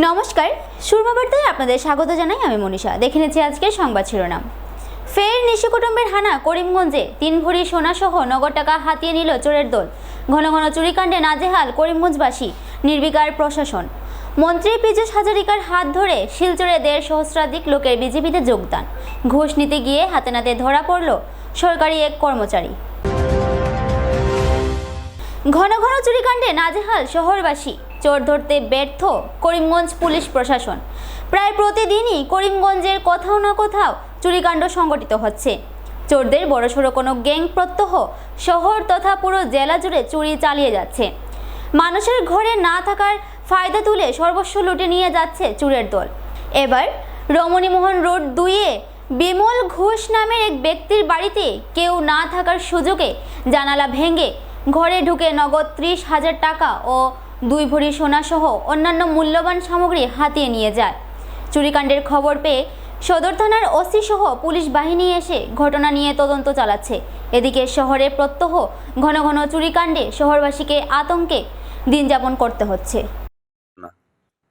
নমস্কার, সুরমা বার্তায় আপনাদের স্বাগত জানাই। আমি মনীষা। দেখে নিচ্ছি আজকের সংবাদ শিরোনাম। ফের নিশি কুটুম্বের হানা করিমগঞ্জে, 3 ভরি সোনা সহ নগদ টাকা হাতিয়ে নিল চোরের দল। ঘন ঘন চুরিকাণ্ডে নাজেহাল করিমগঞ্জবাসী, নির্বিকার প্রশাসন। মন্ত্রী পীযূষ হাজারিকার হাত ধরে শিলচরে 1.5 সহস্রাধিক লোকের বিজেপিতে যোগদান। ঘুষ নিতে গিয়ে হাতে নাতে ধরা পড়ল সরকারি এক কর্মচারী। ঘন ঘন চুরিকাণ্ডে নাজেহাল শহরবাসী, চোর ধরতে ব্যর্থ করিমগঞ্জ পুলিশ প্রশাসন। প্রায় প্রতিদিনই করিমগঞ্জের কোথাও না কোথাও চুরিকাণ্ড সংঘটিত হচ্ছে। চোরদের বড়সড় কোনো গ্যাং প্রত্যহ শহর তথা পুরো জেলা জুড়ে চুরি চালিয়ে যাচ্ছে। মানুষের ঘরে না থাকার ফায়দা তুলে সর্বস্ব লুটে নিয়ে যাচ্ছে চোরের দল। এবার রমণীমোহন রোড 2-এ বিমল ঘোষ নামের এক ব্যক্তির বাড়িতে কেউ না থাকার সুযোগে জানালা ভেঙে ঘরে ঢুকে নগদ 30,000 টাকা ও 2 ভরি সোনা সহ অন্যান্য মূল্যবান সামগ্রী হাতিয়ে নিয়ে যায়। চুরিকাণ্ডের খবর পেয়ে সদর থানার ওসি সহ পুলিশ বাহিনী এসে ঘটনা নিয়ে তদন্ত চালাচ্ছে। এদিকে শহরে প্রত্যহ ঘন ঘন চুরিকাণ্ডে শহরবাসীকে আতঙ্কে দিন যাপন করতে হচ্ছে।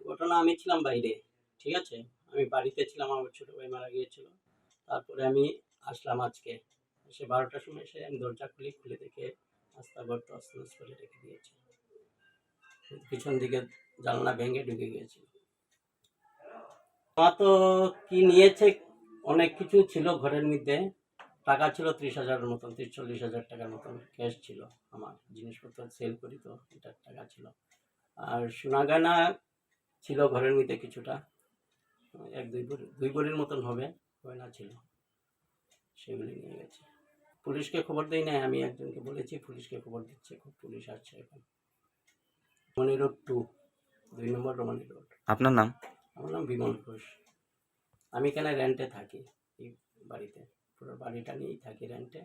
ঘটনা আমি ছিলাম বাইরে, ঠিক আছে, আমি বাড়িতে ছিলাম, আমার ছোট ভাই মারা গিয়েছিল। তারপরে আমি আসলাম আজকে, এসে 12টার সময় এসে আমি দরজা খুলে দেখে রাস্তাঘর তছনছ করে রেখে দিয়েছে। পিছন দিকে জানলা ভেঙে ঢুকে গিয়েছিল। আমার তো কি নিয়েছে, অনেক কিছু ছিল ঘরের মধ্যে। টাকা ছিল 30,000-এর মতন, 40,000 টাকার মতন ক্যাশ ছিল। আমার জিনিসপত্র সেল করি তো, এটার টাকা ছিল। আর সোনা গয়না ছিল ঘরের মধ্যে কিছুটা, 1-2 ভরির মতন হবে গয়না ছিল, সেগুলি নিয়ে গেছে। পুলিশকে খবর দেই নাই, আমি একজনকে বলেছি, পুলিশকে খবর দিচ্ছে, খুব পুলিশ আসছে এখন। রমণী রোড 2, 2 নম্বর রমণী রোড। আপনার নাম? আমার নাম বিমল ঘোষ। আমি এখানে রেন্টে থাকি, এই বাড়িতে পুরো বাড়িটা নিয়েই থাকি রেন্টে।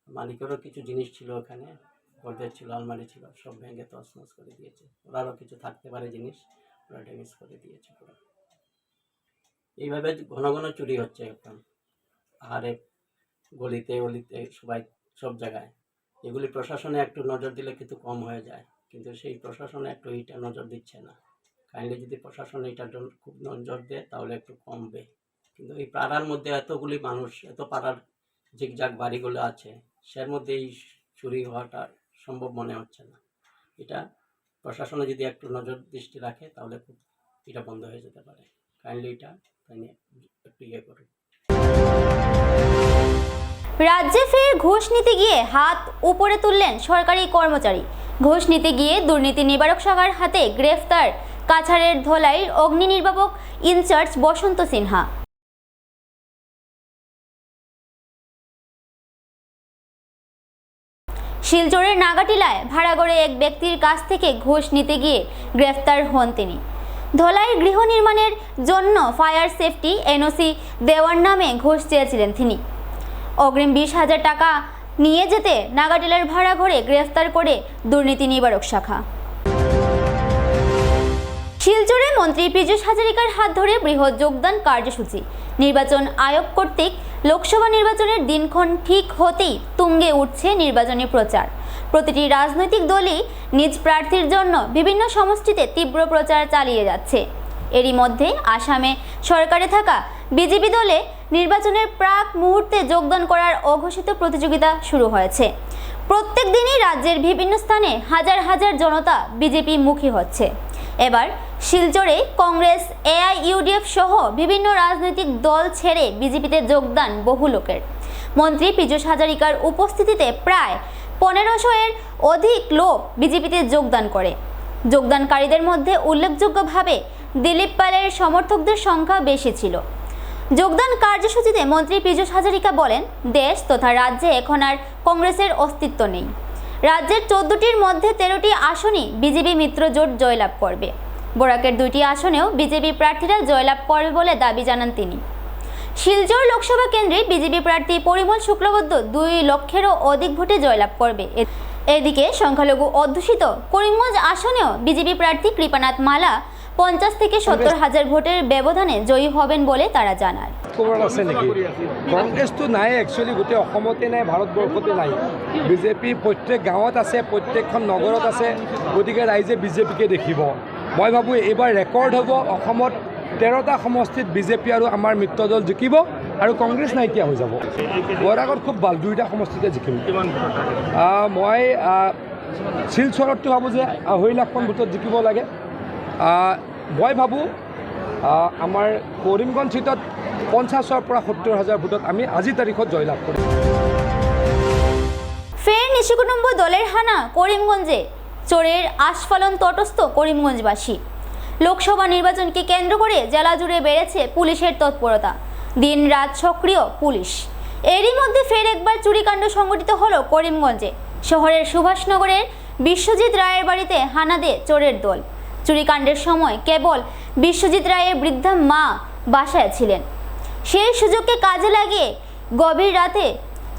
মালিকেরও কিছু জিনিস ছিল ওখানে, গর্দের ছিল, আলমারি ছিল, সব ভেঙে তছনছ করে দিয়েছে। ওরারও কিছু থাকতে পারে জিনিস, ওরা ড্যামেজ করে দিয়েছে পুরো। এইভাবে ঘন ঘন চুরি হচ্ছে এখন, আহারে গলিতে গলিতে সবাই, সব জায়গায়। এগুলি প্রশাসনে একটু নজর দিলে কিন্তু কম হয়ে যায়, কিন্তু সেই প্রশাসনে একটু এইটা নজর দিচ্ছে না। কাইন্ডলি যদি প্রশাসন এটা খুব নজর দেয় তাহলে একটু কমবে। কিন্তু এই পাড়ার মধ্যে এতগুলি মানুষ, এত পাড়ার জিগজাগ বাড়িগুলো আছে, সের মধ্যে এই চুরি হওয়াটা সম্ভব মনে হচ্ছে না। এটা প্রশাসনে যদি একটু নজর দৃষ্টি রাখে তাহলে খুব এটা বন্ধ হয়ে যেতে পারে। কাইন্ডলি এটা একটু ইয়ে করুন। রাজ্যে ফের ঘুষ নিতে গিয়ে হাত উপরে তুললেন সরকারি কর্মচারী। ঘুষ নিতে গিয়ে দুর্নীতি নিবারক শাখার হাতে গ্রেফতার কাছাড়ের ধলাইয়ের অগ্নি নির্বাপক ইনচার্জ বসন্ত সিনহা। শিলচরের নাগাটিলায় ভাড়া করে এক ব্যক্তির কাছ থেকে ঘুষ নিতে গিয়ে গ্রেফতার হন তিনি। ধলাইয়ের গৃহ নির্মাণের জন্য ফায়ার সেফটি এনওসি দেওয়ার নামে ঘুষ চেয়েছিলেন তিনি। অগ্রিম 20,000 টাকা নিয়ে যেতে নাগাটিলার ভাড়া ঘরে গ্রেফতার করে দুর্নীতি নিবারক শাখা। শিলচরে মন্ত্রী পীযূষ হাজারিকার হাত ধরে বৃহৎ যোগদান কার্যসূচি। নির্বাচন আয়োগ কর্তৃক লোকসভা নির্বাচনের দিনক্ষণ ঠিক হতেই তুঙ্গে উঠছে নির্বাচনী প্রচার। প্রতিটি রাজনৈতিক দলই নিজ প্রার্থীর জন্য বিভিন্ন সমষ্টিতে তীব্র প্রচার চালিয়ে যাচ্ছে। এরই মধ্যে আসামে সরকারে থাকা বিজেপি দলে নির্বাচনের প্রাক মুহূর্তে যোগদান করার অঘোষিত প্রতিযোগিতা শুরু হয়েছে। প্রত্যেক দিনই রাজ্যের বিভিন্ন স্থানে হাজার হাজার জনতা বিজেপি মুখী হচ্ছে। এবার শিলচরে কংগ্রেস, AIUDF সহ বিভিন্ন রাজনৈতিক দল ছেড়ে বিজেপিতে যোগদান বহু লোকের। মন্ত্রী পীযূষ হাজারিকার উপস্থিতিতে প্রায় 1500-এর অধিক লোক বিজেপিতে যোগদান করে। যোগদানকারীদের মধ্যে উল্লেখযোগ্যভাবে দিলীপ পালের সমর্থকদের সংখ্যা বেশি ছিল। যোগদান কার্যসূচিতে মন্ত্রী পীযূষ হাজারিকা বলেন, দেশ তথা রাজ্যে এখন আর কংগ্রেসের অস্তিত্ব নেই। রাজ্যের 14টির মধ্যে 13টি আসনই বিজেপি মিত্র জোট জয়লাভ করবে। বরাকের 2টি আসনেও বিজেপি প্রার্থীরা জয়লাভ করবে বলে দাবি জানান তিনি। শিলচর লোকসভা কেন্দ্রে বিজেপি প্রার্থী পরিমল শুক্লবৈদ্য 2 লক্ষেরও অধিক ভোটে জয়লাভ করবে। এদিকে সংখ্যালঘু অধ্যুষিত করিমগঞ্জ আসনেও বিজেপি প্রার্থী কৃপানাথ মালা 50 থেকে 70,000 ভোটের ব্যবধানে জয়ী হবেন বলে তারা জানায়। খবর আছে নাকি? কংগ্রেসটো নাই, একচুৱেলি গোটেই অসমতে নাই, ভাৰতবৰ্ষতে নাই। বিজেপি প্ৰত্যেক গাঁৱত আছে, প্ৰত্যেকখন নগৰত আছে, গতিকে ৰাইজে বিজেপিকে দেখিব। মই ভাবোঁ এইবাৰ ৰেকৰ্ড হ'ব, অসমত 13টা সমষ্টিত বিজেপি আৰু আমাৰ মিত্ৰ দল জিকিব আৰু কংগ্ৰেছ নাইকিয়া হৈ যাব। বৰাকত খুব ভাল, 2টা সমষ্টিতে জিকিম। মই শিলচৰতটো ভাবোঁ যে 2.5 লাখমান ভোটত জিকিব লাগে। মই ভাবোঁ আমাৰ কৰিমগঞ্জ চিটত 50,000 পৰা 70,000 ভোটত আমি আজিৰ তাৰিখত জয়লাভ কৰিম। ফের নিশিকুটুম্ব দলের হানা করিমগঞ্জে, চোরের আস্ফালন তটস্থ করিমগঞ্জবাসী। লোকসভা নির্বাচনকে কেন্দ্র করে জেলা জুড়ে বেড়েছে পুলিশের তৎপরতা, দিন রাত সক্রিয় পুলিশ। এরই মধ্যে ফের একবার চুরিকাণ্ড সংঘটিত হলো করিমগঞ্জে। শহরের সুভাষনগরের বিশ্বজিৎ রায়ের বাড়িতে হানা দেয় চোরের দল। চুরিকাণ্ডের সময় কেবল বিশ্বজিৎ রায়ের বৃদ্ধা মা বাসায় ছিলেন। সেই সুযোগকে কাজে লাগিয়ে গভীর রাতে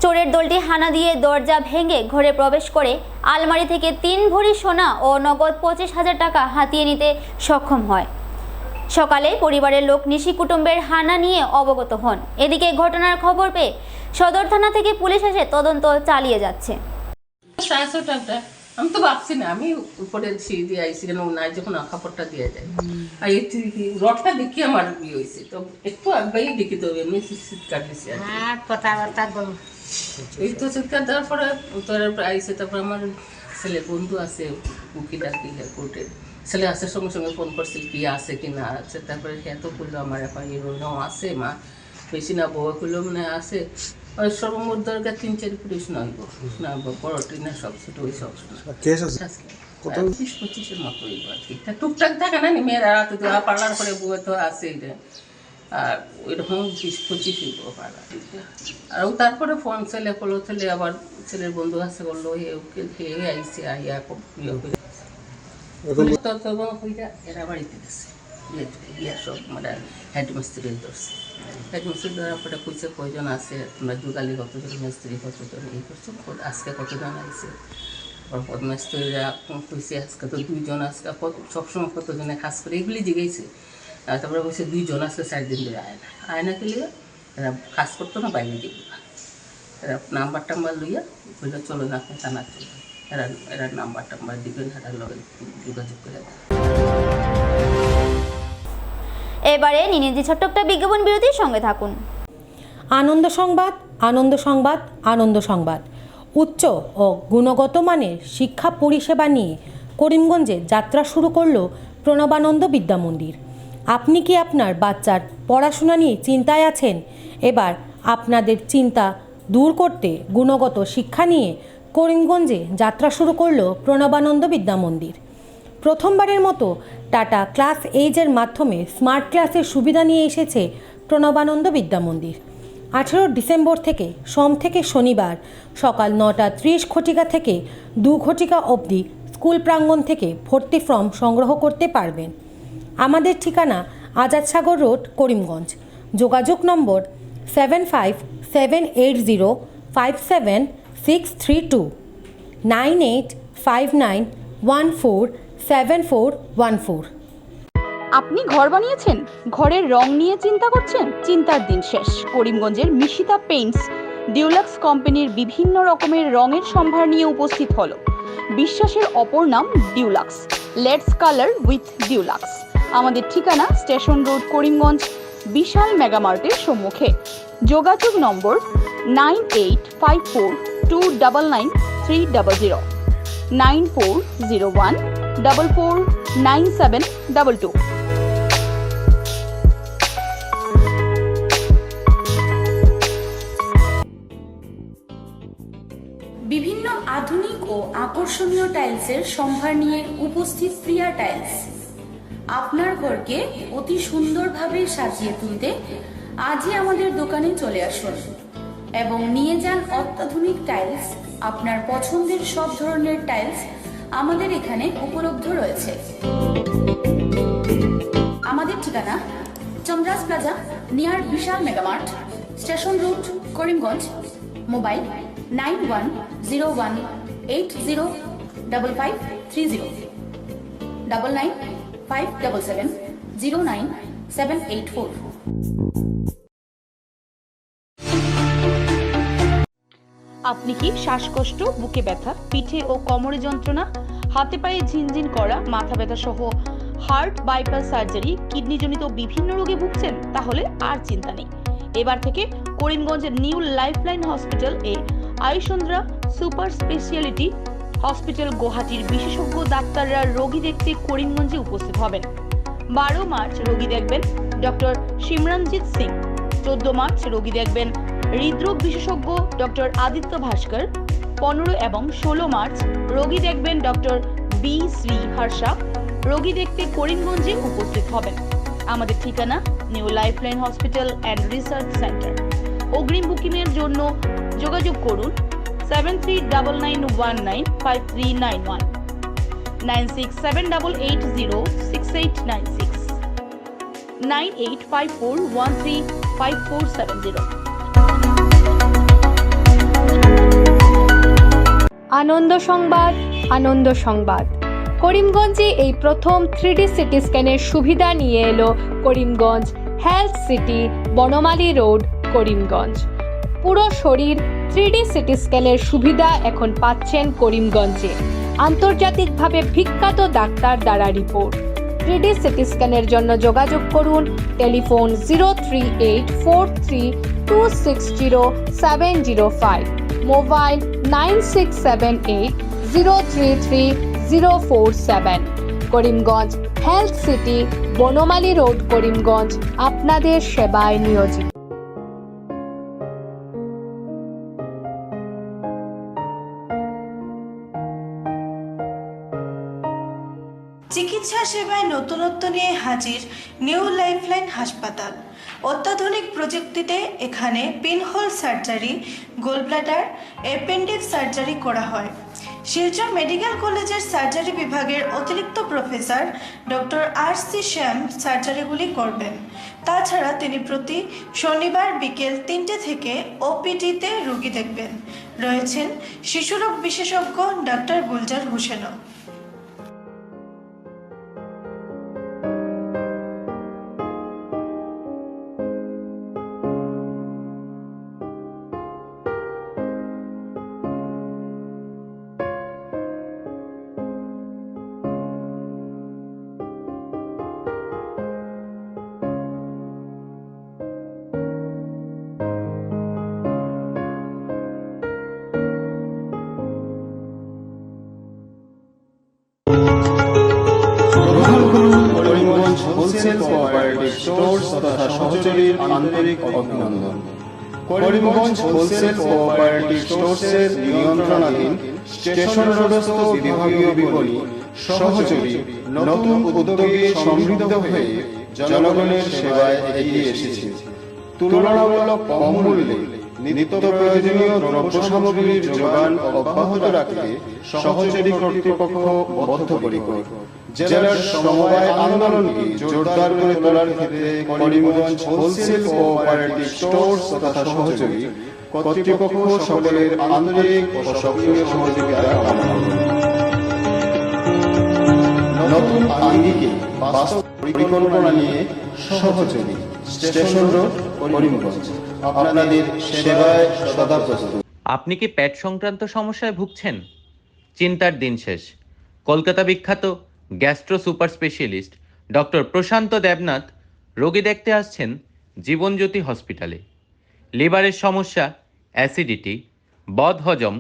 চোরের দলটি হানা দিয়ে দরজা ভেঙে ঘরে প্রবেশ করে আলমারি থেকে 3 ভরি সোনা ও নগদ 25,000 টাকা হাতিয়ে নিতে সক্ষম হয়। সকালে পরিবারের লোক নিশি কুটুম্বের হানা নিয়ে অবগত হন। এদিকে ঘটনার খবর পেয়ে সদর থানা থেকে পুলিশ এসে তদন্ত চালিয়ে যাচ্ছে। 700 টাকা আমি তো ভাবছি না, আমি উপরে সিঁড়ি দিয়ে আইসি কেন নাই যখন কাপড়টা দিয়ে যায় আর এই রডটা দেখি আমার বিয়ে হয়েছে, তো একটু আগেই দেখি তো এমনি চিৎকার দিয়েছি আর কথাবার্তা এই তো চিৎকার দেওয়ার পরে তোর আইসে। তারপর আমার ছেলে বন্ধু আছে উকিল আর কি কোর্টের ছেলে আছে, সঙ্গে সঙ্গে ফোন করছিল কি আছে কি না আছে। তারপরে সে তো করলো আমার এখন এরকম আছে মা, বেশি না বউ করলো মানে আছে ওই সর্বমোট দরকার 3-4 পুলিশ নইব না বড়টি না সব ছোট ওই সব 20-25-এর মতো হইব আর কি। টুকটাক থাকে না মেয়েরা তো পার্লার করে বউ তো আছে এটা, আর ওইরকম 20-25 হইব পার্লার। আর তারপরে ফোন ছেলে করলো, ছেলে আবার ছেলের বন্ধু আছে করলো খেয়ে আইসে আইয়া এরা বাড়িতে গেছে ইয়া সব মানে হেডমিস্ত্রি ধরছে। হেডমিস্ত্রি ধরার পরে কইছে কয়জন আছে তোমরা যুগালি কতজন মিস্ত্রি কতজন এই করছো, আজকে কতজন আইসে। পদ্মমিস্ত্রিরা কইছে আজকে তো 2 জন, আজকে সবসময় কতজনে কাজ করে এগুলি জিগাইছে। তারপরে কইছে 2 জন আজকে 4 দিন ধরে আয় না গেলে এরা কাজ করতো না, বাইরে দিয়ে এরা নাম্বার টাম্বার লইয়া বললো চলো না আপনি থানা চলবে, এরা নাম্বার টাম্বার দিবেন, এরা লগে যোগাযোগ করে। এবারে নিনিজি ছোট্ট একটা বিজ্ঞাপন বিরতির সঙ্গে থাকুন। আনন্দ সংবাদ, আনন্দ সংবাদ, আনন্দ সংবাদ। উচ্চ ও গুণগত মানের শিক্ষা পরিষেবা নিয়ে করিমগঞ্জে যাত্রা শুরু করলো প্রণবানন্দ বিদ্যা মন্দির। আপনি কি আপনার বাচ্চার পড়াশোনা নিয়ে চিন্তায় আছেন? এবার আপনাদের চিন্তা দূর করতে গুণগত শিক্ষা নিয়ে করিমগঞ্জে যাত্রা শুরু করলো প্রণবানন্দ বিদ্যা মন্দির। প্রথমবারের মতো টাটা ক্লাস এইজের মাধ্যমে স্মার্ট ক্লাসের সুবিধা নিয়ে এসেছে প্রণবানন্দ বিদ্যা মন্দির। 18 ডিসেম্বর থেকে সোম থেকে শনিবার সকাল 9:30 ঘটিকা থেকে 2 ঘটিকা অবধি স্কুল প্রাঙ্গণ থেকে ভর্তি ফর্ম সংগ্রহ করতে পারবেন। আমাদের ঠিকানা আজাদ সাগর রোড, করিমগঞ্জ। যোগাযোগ নম্বর 7570573632 9859147414। আপনি ঘর বানিয়েছেন, ঘরের রং নিয়ে চিন্তা করছেন? চিন্তার দিন শেষ। করিমগঞ্জের মিশিতা পেইন্টস ডিউলাক্স কোম্পানির বিভিন্ন রকমের রঙের সম্ভার নিয়ে উপস্থিত হলো। বিশ্বাসের অপর নাম deluxe. Let's colour with deluxe. আমাদের ঠিকানা স্টেশন রোড, করিমগঞ্জ, বিশাল মেগামার্টের সম্মুখে। যোগাযোগ নম্বর 9854299300 9401449722। বিভিন্ন আধুনিক ও আকর্ষণীয় টাইলসের সম্ভার নিয়ে উপস্থিত প্রিয়া টাইলস। আপনার ঘরকে অতি সুন্দরভাবে সাজিয়ে তুলতে আজই আমাদের দোকানে চলে আসুন এবং নিয়ে যান অত্যাধুনিক টাইলস। আপনার পছন্দের সব ধরনের টাইলস আমাদের এখানে উপলব্ধ রয়েছে। আমাদের ঠিকানা Chandras plaza near Vishal mega mart, station road, Karimganj. Mobile 9101805530 9957709784। আপনি কি শ্বাসকষ্ট, বুকে ব্যথা, পিঠে ও কোমরে যন্ত্রণা, হাতে পায়ে ঝিনঝিন করা, মাথা ব্যথা সহ হার্ট বাইপাস সার্জারি, কিডনিজনিত বিভিন্ন রোগে ভুগছেন, তাহলে আর চিন্তা নেই। এবার থেকে করিমগঞ্জের নিউ লাইফলাইন হসপিটাল এ আয়ুষন্দ্রা সুপার স্পেশালিটি হসপিটাল গুয়াহাটির বিশেষজ্ঞ ডাক্তাররা রোগী দেখতে করিমগঞ্জে উপস্থিত হবেন। 12 মার্চ রোগী দেখবেন ডক্টর সিমরনজিৎ সিং। 14 মার্চ রোগী দেখবেন হৃদরোগ বিশেষজ্ঞ ডক্টর আদিত্য ভাস্কর। 15 এবং 16 মার্চ রোগী দেখবেন ডক্টর বি শ্রী হর্ষা। রোগী দেখতে করিমগঞ্জে উপস্থিত হবেন। আমাদের ঠিকানা new lifeline hospital and research centre. অগ্রিম বুকিংয়ের জন্য যোগাযোগ করুন 7399195391, 9678806896, 9854135470। আনন্দ সংবাদ, আনন্দ সংবাদ। করিমগঞ্জে এই প্রথম 3D সিটি স্ক্যানের সুবিধা নিয়ে এলো Karimganj health city, Banamali road, Karimganj. পুরো শরীর 3D সিটি স্ক্যানের সুবিধা এখন পাচ্ছেন করিমগঞ্জে। আন্তর্জাতিকভাবে বিখ্যাত ডাক্তার দ্বারা রিপোর্ট। 3D সিটি স্ক্যানের জন্য যোগাযোগ করুন telephone 03843260705, mobile 9678033047। Karimganj health city, Banamali road, Karimganj আপনাদের সেবায় নিয়োজিত। চিকিৎসা সেবায় নতুনত্ব নিয়ে হাজির নিউ লাইফলাইন হাসপাতাল। অত্যাধুনিক প্রযুক্তিতে এখানে pinhole surgery, gallbladder, appendix surgery করা হয়। শিলচর মেডিকেল কলেজের সার্জারি বিভাগের অতিরিক্ত প্রফেসর ডক্টর RC শ্যাম সার্জারিগুলি করবেন। তাছাড়া তিনি প্রতি শনিবার বিকেল 3টে থেকে OPD-তে রোগী দেখবেন। রয়েছেন শিশুরোগ বিশেষজ্ঞ ডাক্তার গুলজার হোসেনও। করিমগঞ্জ হোলসেল কোঅপারেটিভ স্টোর্স তথা সহচরীর আন্তরিক অভিনন্দন। করিমগঞ্জ হোলসেল কোঅপারেটিভ স্টোর্সের নিয়ন্ত্রণাধীন স্টেশন রোডস্থ বিভাগীয় বিপণী সহচরী নতুন উদ্যোগে সমৃদ্ধ হয়ে জনগণের সেবায় এগিয়ে এসেছে। তুলনামূলক কম মূল্যে নিত্য প্রয়োজনীয় দ্রব্য সামগ্রীর যোগান অব্যাহত রাখতে সহচরী কর্তৃপক্ষ বদ্ধপরিকর। জেলার সমবায় আন্দোলনকে জোরদার করে তোলার ক্ষেত্রে করিমগঞ্জ হোলসেল কোঅপারেটিভ স্টোর্স তথা সহচরী কর্তৃপক্ষ সকলের আন্তরিক ও সক্রিয় সহযোগিতা কামনা করে নতুন আঙ্গিকে বাস্তব পরিকল্পনা নিয়ে সহচরী স্টেশন রোড, করিমগঞ্জ আপনাদের সেবায় সদা প্রস্তুত। আপনি কি পেট সংক্রান্ত সমস্যায় ভুগছেন? চিন্তার দিন শেষ। কলকাতা বিখ্যাত গ্যাস্ট্রো সুপার স্পেশালিস্ট ডক্টর প্রশান্ত দেবনাথ রোগী দেখতে আসছেন জীবনজ্যোতি হসপিটালে। লিভারের সমস্যা, অ্যাসিডিটি, বদহজম,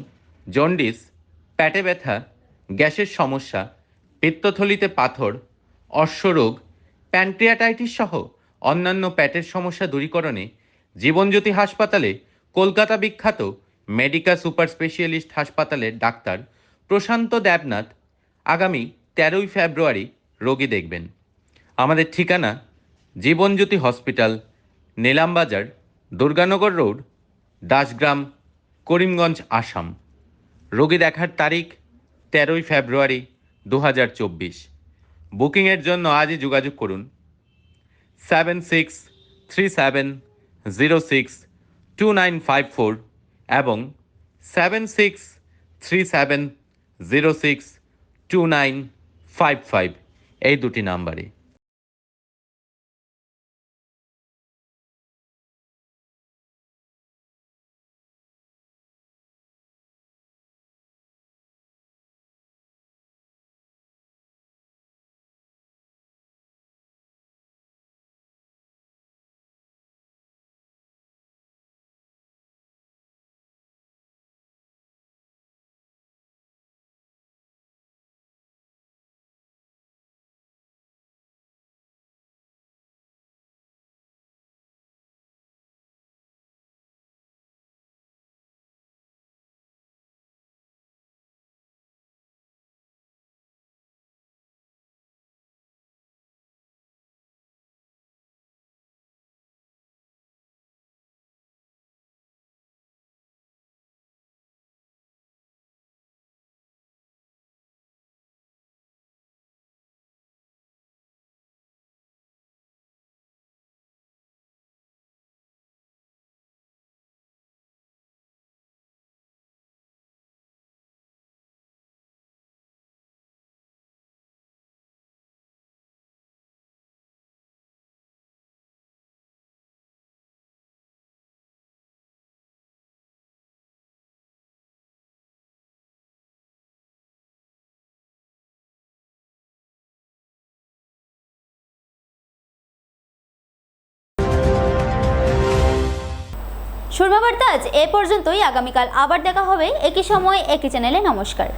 জন্ডিস, পেটে ব্যথা, গ্যাসের সমস্যা, পিত্তথলিতে পাথর, অশ্বরোগ, প্যানক্রিয়াটাইটিস সহ অন্যান্য পেটের সমস্যা দূরীকরণে জীবনজ্যোতি হাসপাতালে কলকাতা বিখ্যাত মেডিকা সুপার স্পেশালিস্ট হাসপাতালের ডাক্তার প্রশান্ত দেবনাথ আগামী 13ই ফেব্রুয়ারি রোগী দেখবেন। আমাদের ঠিকানা জীবনজ্যোতি হসপিটাল, নীলামবাজার, দুর্গানগর রোড, দাসগ্রাম, করিমগঞ্জ, আসাম। রোগী দেখার তারিখ 13ই ফেব্রুয়ারি 2024। বুকিংয়ের জন্য আজই যোগাযোগ করুন 7637062954 এবং 7637062955 এই দুটি নাম্বারে। সুরমা বার্তা আজ এ পর্যন্তই। আগামীকাল আবার দেখা হবে একই সময় একই চ্যানেলে। নমস্কার।